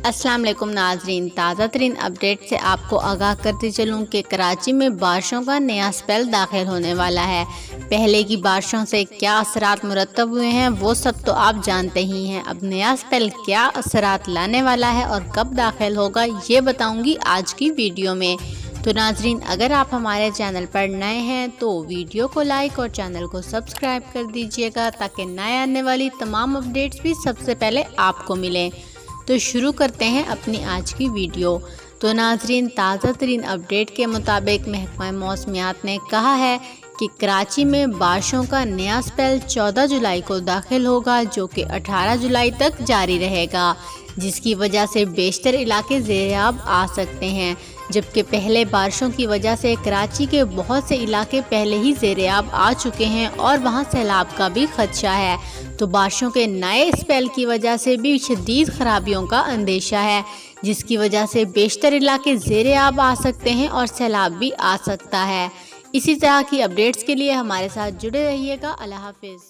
अस्सलाम वालेकुम नाजरीन, ताज़ा तरीन अपडेट से आपको आगाह करते चलूँ कि कराची में बारिशों का नया स्पेल दाखिल होने वाला है। पहले की बारिशों से क्या असरात मुरतब हुए हैं वो सब तो आप जानते ही हैं। अब नया स्पेल क्या असरात लाने वाला है और कब दाखिल होगा ये बताऊंगी आज की वीडियो में। तो नाजरीन, अगर आप हमारे चैनल पर नए हैं तो वीडियो को लाइक और चैनल को सब्सक्राइब कर दीजिएगा ताकि नए आने वाली तमाम अपडेट्स भी सबसे पहले आपको मिलें। तो शुरू करते हैं अपनी आज की वीडियो। तो नाजरीन, ताज़ा तरीन अपडेट के मुताबिक महकमा मौसमियात ने कहा है कि कराची में बारिशों का नया स्पेल 14 जुलाई को दाखिल होगा, जो कि 18 जुलाई तक जारी रहेगा, जिसकी वजह से बेशतर इलाके ज़ेर-ए-आब आ सकते हैं। जबकि पहले बारिशों की वजह से कराची के बहुत से इलाके पहले ही ज़ेर-ए-आब आ चुके हैं और वहां सैलाब का भी खदशा है। तो बारिशों के नए स्पेल की वजह से भी शदीद खराबियों का अंदेशा है, जिसकी वजह से बेशतर इलाके ज़ेर-ए-आब आ सकते हैं और सैलाब भी आ सकता है। इसी तरह की अपडेट्स के लिए हमारे साथ जुड़े रहिएगा। अल्लाह हाफिज़।